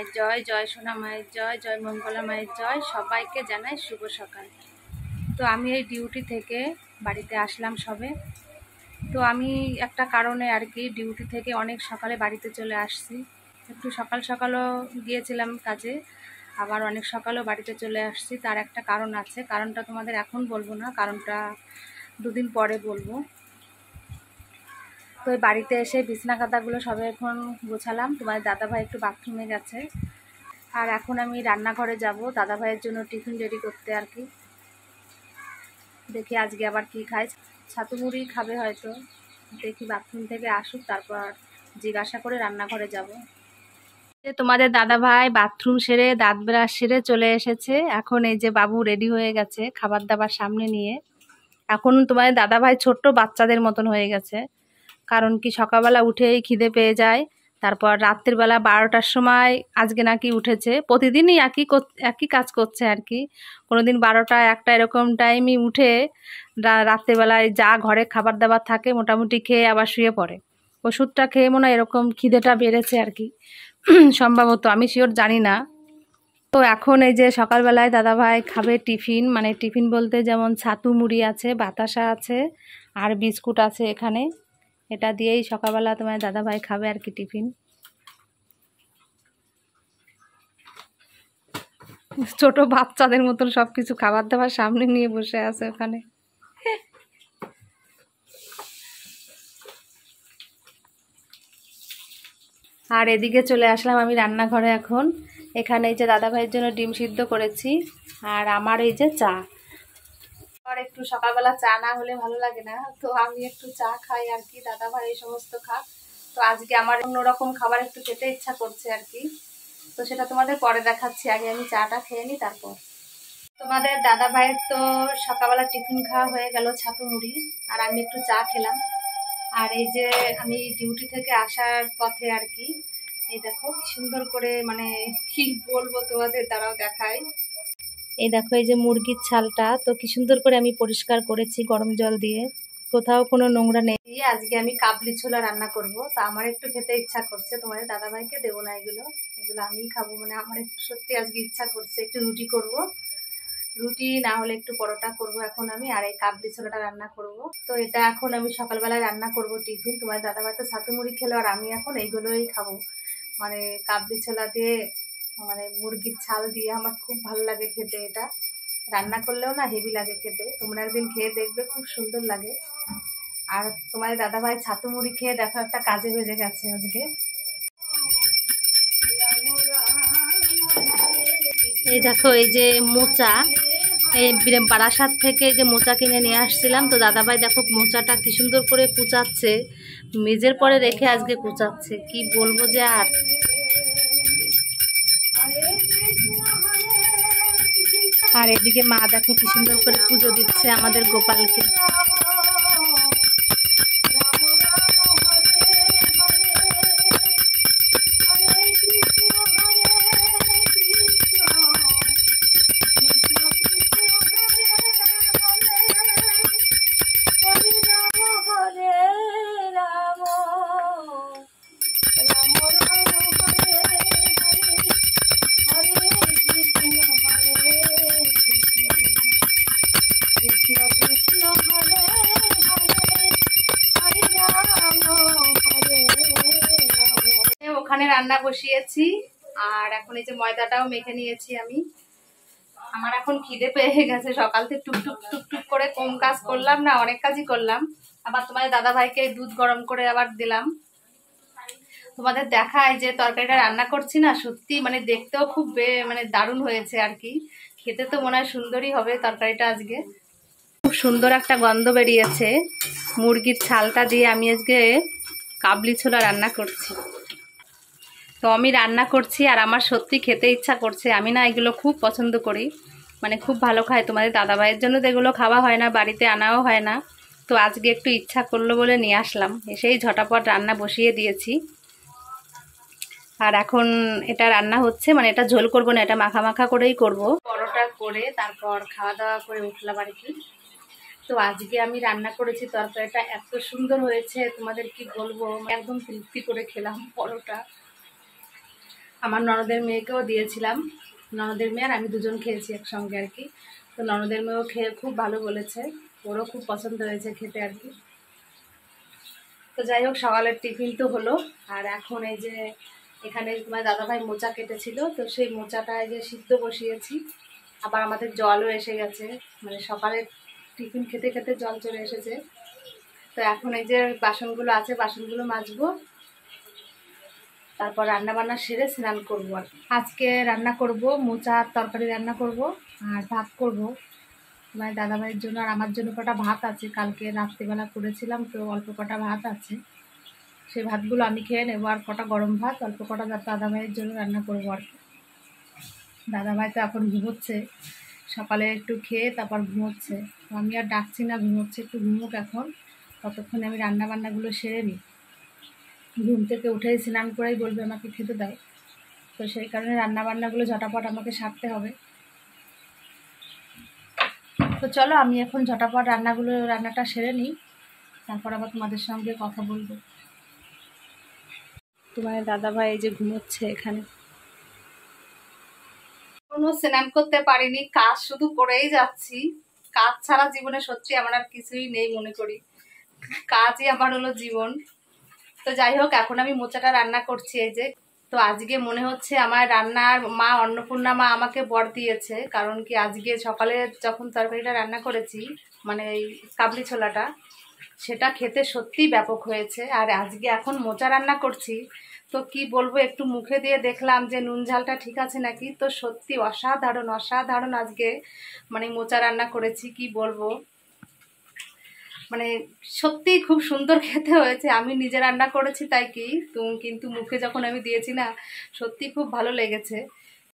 মায়ের জয়, জয় সোনা মায়ের জয়, জয় মঙ্গলা মায়ের জয়। সবাইকে জানাই শুভ সকাল। তো আমি এই ডিউটি থেকে বাড়িতে আসলাম সবে। তো আমি একটা কারণে আর কি ডিউটি থেকে অনেক সকালে বাড়িতে চলে আসছি। একটু সকাল সকালও গিয়েছিলাম কাজে, আবার অনেক সকালেও বাড়িতে চলে আসছি। তার একটা কারণ আছে, কারণটা তোমাদের এখন বলবো না, কারণটা দুদিন পরে বলবো। তো বাড়িতে এসে বিছনা কাঁথাগুলো সবে এখন গোছালাম। তোমার দাদাভাই একটু বাথরুমে গেছে, আর এখন আমি রান্নাঘরে যাব দাদাভাইয়ের জন্য টিফিন রেডি করতে আর কি। দেখি আজকে আবার কি খায়, ছাতু মুড়ি খাবে হয়তো। দেখি বাথরুম থেকে আসুক, তারপর জিজ্ঞাসা করে রান্নাঘরে যাব। তোমাদের দাদাভাই বাথরুম সেরে দাঁত ব্রাশ সেরে চলে এসেছে। এখন এই যে বাবু রেডি হয়ে গেছে খাবার দাবার সামনে নিয়ে। এখন তোমাদের দাদাভাই ছোট্ট বাচ্চাদের মতন হয়ে গেছে, কারণ কি সকালবেলা উঠেই খিদে পেয়ে যায়। তারপর রাত্রিবেলা 12টার সময় আজকে নাকি উঠেছে। প্রতিদিনই একই কাজ করছে আর কি। কোনোদিন 12টা 1টা এরকম টাইমই উঠে রাত্রিবেলায় যা ঘরে খাবার দাবার থাকে মোটামুটি খেয়ে আবার শুয়ে পড়ে। ওষুধটা খেয়ে মনে হয় এরকম খিদেটা বেড়েছে আর কি, সম্ভবত, আমি শিওর জানি না। তো এখন এই যে সকালবেলায় দাদাভাই খাবে টিফিন, মানে টিফিন বলতে যেমন ছাতু মুড়ি আছে, বাতাসা আছে, আর বিস্কুট আছে এখানে। এটা দিয়েই সকালবেলা তোমার দাদাভাই খাবে আর কি টিফিন। ছোট বাচ্চাদের মতন সব কিছু খাবার দাবার সামনে নিয়ে বসে আছে ওখানে। আর এদিকে চলে আসলাম আমি রান্নাঘরে এখন। এখানে এই যে দাদাভাইয়ের জন্য ডিম সিদ্ধ করেছি, আর আমার এই যে চা। আর একটু সকালবেলা চা না হলে ভালো লাগে না, তো আমি একটু চা খাই আর কি। দাদাভাই এই সমস্ত খা, তো আজকে আমার অন্যরকম খাবার একটু খেতে ইচ্ছা করছে আর কি। তো সেটা তোমাদের পরে দেখাচ্ছি, আগে আমি চাটা খেয়ে নিই তারপর। তোমাদের দাদাভাইয়ের তো সকালবেলা টিফিন খাওয়া হয়ে গেল ছাতু মুড়ি, আর আমি একটু চা খেলাম। আর এই যে আমি ডিউটি থেকে আসার পথে আর কি, এই দেখো কি সুন্দর করে, মানে কি বলবো তোমাদের, দ্বারাও দেখাই। এই দেখো এই যে মুরগির ছালটা তো কি সুন্দর করে আমি পরিষ্কার করেছি গরম জল দিয়ে, কোথাও কোনো নোংরা নেই। আজকে আমি কাবলি ছোলা রান্না করব। তো আমার একটু খেতে ইচ্ছা করছে, তোমাদের দাদাভাইকে দেবো না, এগুলো এগুলো আমিই খাবো। মানে আমার একটু সত্যি আজকে ইচ্ছা করছে, একটু রুটি করব, রুটি না হলে একটু পরোটা করব এখন আমি, আর এই কাবলি ছোলাটা রান্না করব। তো এটা এখন আমি সকালবেলায় রান্না করব টিফিন। তোমার দাদাভাই তো ছাতু মুড়ি খেলো, আর আমি এখন এইগুলোই খাবো। মানে কাবলি ছোলা দিয়ে, মানে মুরগির ছাল দিয়ে আমার খুব ভালো লাগে খেতে। এটা রান্না করলেও না হেভি লাগে খেতে, তোমরা একদিন খেয়ে দেখবে, খুব সুন্দর লাগে। আর তোমার দাদাভাই ছাতু মুড়ি খেয়ে দেখো একটা কাজে বেজে গেছে আজকে। এই দেখো এই যে মোচা, এই বারাসাত থেকে এই যে মোচা কিনে নিয়ে আসছিলাম। তো দাদাভাই দেখো মোচাটা কি সুন্দর করে কুচাচ্ছে, মেজের পরে রেখে আজকে কুচাচ্ছে, কি বলবো যে। আর এদিকে মা দেখো কি সুন্দর করে পুজো দিচ্ছে আমাদের গোপালকে। ওখানে রান্না বসিয়েছি, আর এখন এই যে ময়দাটাও মেখে নিয়েছি আমি। আমার এখন খিদে পেয়ে গেছে, সকাল থেকে টুকটুক টুকটুক করে কম কাজ করলাম না, অনেক কাজই করলাম। আবার তোমার দাদাভাইকে দুধ গরম করে আবার দিলাম। তোমাদের দেখায় যে তরকারিটা রান্না করছি না, সত্যি মানে দেখতেও খুব মানে দারুণ হয়েছে আর কি। খেতে তো মনে হয় সুন্দরই হবে তরকারিটা আজকে। খুব সুন্দর একটা গন্ধ বেরিয়েছে। মুরগির ছালটা দিয়ে আমি আজকে কাবলি ছোলা রান্না করছি। তো আমি রান্না করছি, আর আমার সত্যি খেতে ইচ্ছা করছে। আমি না এগুলো খুব পছন্দ করি, মানে খুব ভালো খাই। তোমাদের দাদাভাইয়ের জন্য তো এগুলো খাওয়া হয় না, বাড়িতে আনাও হয় না। তো আজকে একটু ইচ্ছা করলো বলে নিয়ে আসলাম, এসেই ঝটাপট রান্না বসিয়ে দিয়েছি। আর এখন এটা রান্না হচ্ছে, মানে এটা ঝোল করব না, এটা মাখা মাখা করেই করব। পরোটা করে তারপর খাওয়া দাওয়া করে উঠলাম আর কি। তো আজকে আমি রান্না করেছি, তরকারিটা এত সুন্দর হয়েছে তোমাদের কি বলবো, একদম তৃপ্তি করে খেলাম পরোটা। আমার ননদের মেয়েকেও দিয়েছিলাম, ননদের মেয়ে আর আমি দুজন খেয়েছি একসঙ্গে আর কি। তো ননদের মেয়েও খেয়ে খুব ভালো বলেছে, ওরও খুব পছন্দ হয়েছে খেতে আর কি। তো যাই হোক, সকালের টিফিন তো হলো। আর এখন এই যে এখানে তোমার দাদাভাই মোচা কেটেছিল, তো সেই মোচাটা এই যে সিদ্ধ বসিয়েছি। আবার আমাদের জলও এসে গেছে, মানে সকালে টিফিন খেতে খেতে জল চলে এসেছে। তো এখন এই যে বাসনগুলো আছে, বাসনগুলো মাজবো, তারপর রান্না বান্না সেরে স্নান করবো। আর আজকে রান্না করব মোচার তরকারি রান্না করব, আর ভাত করব মানে দাদাভাইয়ের জন্য। আর আমার জন্য কটা ভাত আছে, কালকে রাত্রিবেলা করেছিলাম, তো অল্প কটা ভাত আছে, সেই ভাতগুলো আমি খেয়ে নেবো। আর কটা গরম ভাত অল্প কটা দাদাভাইয়ের জন্য রান্না করবো আর কি। দাদাভাই তো এখন ঘুমোচ্ছে, সকালে একটু খেয়ে তারপর ঘুমোচ্ছে। তো আমি আর ডাকছি না, ঘুমোচ্ছে, একটু ঘুমুক এখন, ততক্ষণে আমি রান্না বান্নাগুলো সেরে নিই। ঘুম থেকে উঠেই স্নান করেই বলবে আমাকে খেতে দাও, তো সেই কারণে রান্না বান্নাগুলো ঝটাপট আমাকে সারতে হবে। তো চলো আমি এখন ঝটাপট রান্নাটা সেরে নিই, তারপর আবার তোমাদের সঙ্গে কথা বলবো। তোমার দাদাভাই এই যে ঘুমোচ্ছে এখানে। কোনো স্নান করতে পারিনি, কাজ শুধু করেই যাচ্ছি। কাজ ছাড়া জীবনে সত্যি আমার আর কিছুই নেই মনে করি, কাজই আমার হলো জীবন। তো যাই হোক, এখন আমি মোচাটা রান্না করছি এই যে। তো আজকে মনে হচ্ছে আমার রান্নার মা অন্নপূর্ণা মা আমাকে বর দিয়েছে, কারণ কি আজকে সকালে যখন তরকারিটা রান্না করেছি, মানে এই কাবলি ছোলাটা, সেটা খেতে সত্যিই ব্যাপক হয়েছে। আর আজকে এখন মোচা রান্না করছি, তো কি বলবো, একটু মুখে দিয়ে দেখলাম যে নুন ঝালটা ঠিক আছে নাকি। তো সত্যি অসাধারণ অসাধারণ আজকে মানে মোচা রান্না করেছি, কি বলবো, মানে সত্যিই খুব সুন্দর খেতে হয়েছে। আমি নিজে রান্না করেছি তাই কি, কিন্তু মুখে যখন আমি দিয়েছি না, সত্যি খুব ভালো লেগেছে।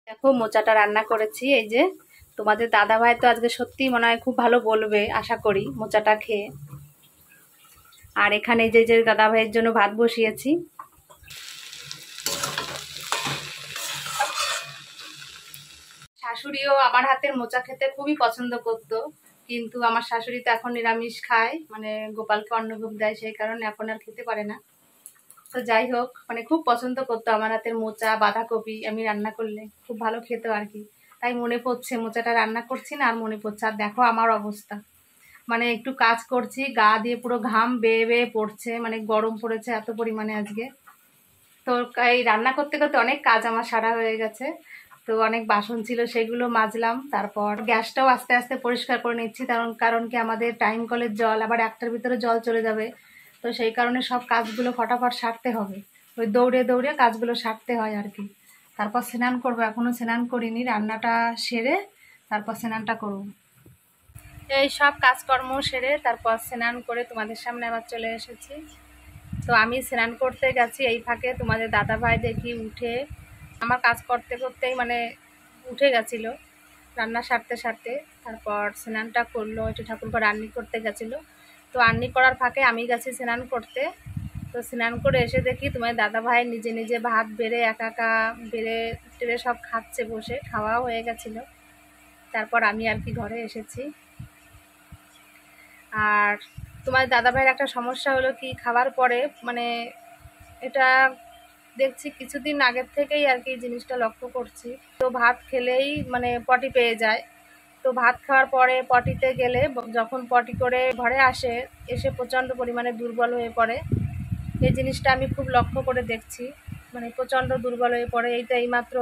দেখো মোচাটা রান্না করেছি এই যে। তোমাদের দাদাভাই তো আজকে সত্যি মনে হয় খুব ভালো বলবে, আশা করি, মোচাটা খেয়ে। আর এখানে যে দাদাভাইয়ের জন্য ভাত বসিয়েছি। শাশুড়িও আমার হাতের মোচা খেতে খুবই পছন্দ করতো, কিন্তু আমার শাশুড়ি তো এখন নিরামিষ খায়, মানে গোপালকে অন্নভোগ দেয়, সেই কারণে এখন আর খেতে পারে না। তো যাই হোক, মানে খুব পছন্দ করতো আমার হাতের মোচা, বাঁধাকপি আমি রান্না করলে খুব ভালো খেতো আর কি। তাই মনে পড়ছে, মোচাটা রান্না করছি না আর মনে পড়ছে। আর দেখো আমার অবস্থা, মানে একটু কাজ করছি, গা দিয়ে পুরো ঘাম বেয়ে বেয়ে পড়ছে, মানে গরম পড়েছে এত পরিমাণে আজকে। তো এই রান্না করতে করতে অনেক কাজ আমার সারা হয়ে গেছে। তো অনেক বাসন ছিল, সেগুলো মাজলাম, তারপর গ্যাসটাও আস্তে আস্তে পরিষ্কার করে নিচ্ছি, কারণ কি আমাদের টাইম কলের জল আবার 1টার ভিতরে জল চলে যাবে। তো সেই কারণে সব কাজগুলো ফটাফট সারতে হবে, ওই দৌড়ে দৌড়ে কাজগুলো সারতে হয় আর কি। তারপর স্নান করবো, এখনো স্নান করিনি, রান্নাটা সেরে তারপর স্নানটা করব। এই সব কাজকর্ম সেরে তারপর স্নান করে তোমাদের সামনে আবার চলে এসেছি। তো আমি স্নান করতে গেছি, এই ফাঁকে তোমাদের দাদাভাই দেখি উঠে আমার কাজ করতে করতেই মানে উঠে গেছিলো রান্না সারতে সারতে। তারপর স্নানটা করলো, একটু ঠাকুরঘর আন্নি করতে গেছিলো। তো আন্নি করার ফাঁকে আমি গেছি স্নান করতে। তো স্নান করে এসে দেখি তোমার দাদাভাই নিজে নিজে ভাত বেড়ে একা একা বেড়ে টেড়ে সব খাচ্ছে বসে, খাওয়াও হয়ে গেছিলো। তারপর আমি আর কি ঘরে এসেছি। আর তোমার দাদাভাইয়ের একটা সমস্যা হলো কি, খাওয়ার পরে মানে এটা দেখছি কিছুদিন আগের থেকেই আর কি জিনিসটা লক্ষ্য করছি। তো ভাত খেলেই মানে পটি পেয়ে যায়। তো ভাত খাওয়ার পরে পটিতে গেলে, যখন পটি করে ঘরে আসে, এসে প্রচণ্ড পরিমাণে দুর্বল হয়ে পড়ে। এই জিনিসটা আমি খুব লক্ষ্য করে দেখছি, মানে প্রচণ্ড দুর্বল হয়ে পড়ে। এইমাত্র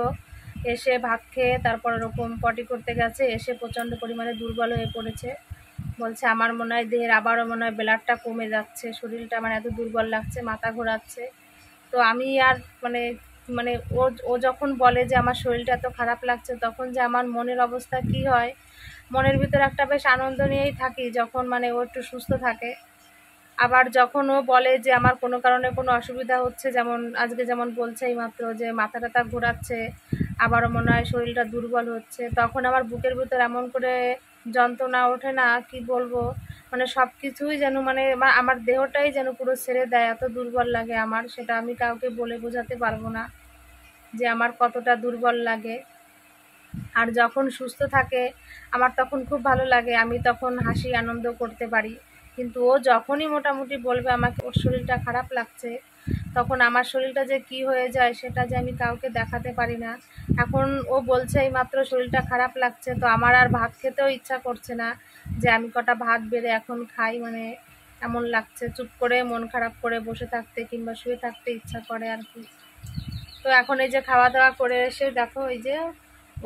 এসে ভাত খেয়ে তারপর এরকম পটি করতে গেছে, এসে প্রচণ্ড পরিমাণে দুর্বল হয়ে পড়েছে। বলছে আমার মনে হয় দেহের আবারও মনে হয় ব্লাডটা কমে যাচ্ছে, শরীরটা মানে এত দুর্বল লাগছে, মাথা ঘোরাচ্ছে। তো আমি আর মানে মানে ও যখন বলে যে আমার শরীরটা এত খারাপ লাগছে, তখন যে আমার মনের অবস্থা কি হয়, মনের ভিতরে একটা বেশ আনন্দ নিয়েই থাকি যখন মানে ও একটু সুস্থ থাকে। আবার যখন ও বলে যে আমার কোনো কারণে কোনো অসুবিধা হচ্ছে, যেমন আজকে যেমন বলছে এইমাত্র যে মাথা টাথা ঘোরাচ্ছে, আবারও মনে হয় শরীরটা দুর্বল হচ্ছে, তখন আমার বুকের ভিতর এমন করে যন্ত্রণা ওঠে না, কি বলবো, মানে সব কিছুই যেন মানে আমার দেহটাই যেন পুরো ছেড়ে দেয়, এত দুর্বল লাগে আমার। সেটা আমি কাউকে বলে বোঝাতে পারবো না যে আমার কতটা দুর্বল লাগে। আর যখন সুস্থ থাকে আমার তখন খুব ভালো লাগে, আমি তখন হাসি আনন্দ করতে পারি। কিন্তু ও যখনই মোটামুটি বলবে আমাকে ওর শরীরটা খারাপ লাগছে, তখন আমার শরীরটা যে কি হয়ে যায় সেটা যে আমি কাউকে দেখাতে পারি না। এখন ও বলছে এইমাত্র শরীরটা খারাপ লাগছে, তো আমার আর ভাত খেতেও ইচ্ছা করছে না যে আমি কটা ভাত বেড়ে এখন খাই। মানে এমন লাগছে, চুপ করে মন খারাপ করে বসে থাকতে কিংবা শুয়ে থাকতে ইচ্ছা করে আর কি। তো এখন এই যে খাওয়া দাওয়া করে এসে দেখো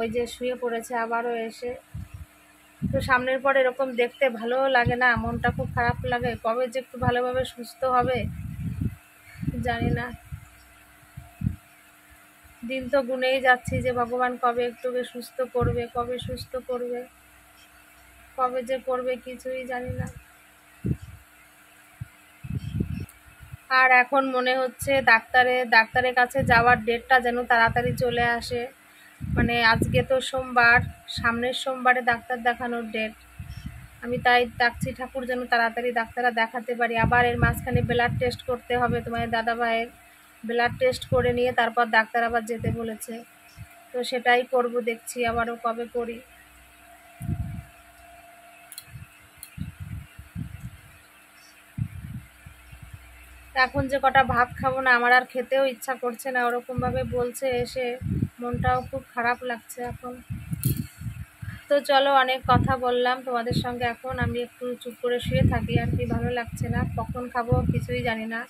ওই যে শুয়ে পড়েছে আবারও এসে। তো সামনের পর এরকম দেখতে ভালোও লাগে না, মনটা খুব খারাপ লাগে। কবে যে একটু ভালোভাবে সুস্থ হবে জানি না। দিন তো গুনেই যাচ্ছি যে ভগবান কবে একটু সুস্থ করবে, কবে সুস্থ করবে, কবে যে করবে কিছুই জানি না। আর এখন মনে হচ্ছে ডাক্তারের কাছে যাওয়ার ডেটটা যেন তাড়াতাড়ি চলে আসে। মানে আজকে তো সোমবার, সামনের সোমবারে ডাক্তার দেখানোর ডেট। আমি তাই ডাকছি ঠাকুর যেন তাড়াতাড়ি ডাক্তাররা দেখাতে পারি। আবার এর মাঝখানে ব্লাড টেস্ট করতে হবে তোমার দাদা ভাইয়ের। ব্লাড টেস্ট করে নিয়ে তারপর ডাক্তার আবার যেতে বলেছে, তো সেটাই করব, দেখছি আবারও কবে করি। এখন যে কটা ভাত খাবো না, আমার আর খেতেও ইচ্ছা করছে না, ওরকমভাবে বলছে এসে। মনটাও খুব খারাপ লাগছে এখন। তো চলো, অনেক কথা বললাম তোমাদের সঙ্গে, এখন আমি একটু চুপ করে শুয়ে থাকি আর কি, ভালো লাগছে না, কখন খাবো কিছুই জানি না।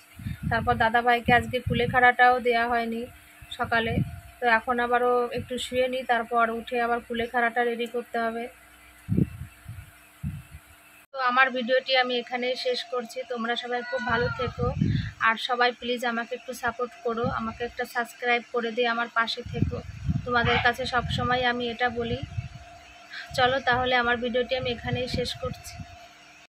তারপর দাদাভাইকে আজকে কুলেখাড়াটাও দেওয়া হয়নি সকালে, তো এখন আবারও একটু শুয়ে নিই, তারপর উঠে আবার কুলেখাড়াটা রেডি করতে হবে। তো আমার ভিডিওটি আমি এখানেই শেষ করছি। তোমরা সবাই খুব ভালো থেকো, আর সবাই প্লিজ আমাকে একটু সাপোর্ট করো, আমাকে একটা সাবস্ক্রাইব করে দিয়ে আমার পাশে থেকো। তোমাদের কাছে সব সময় আমি এটা বলি। চলো তাহলে আমার ভিডিওটি আমি এখানেই শেষ করছি।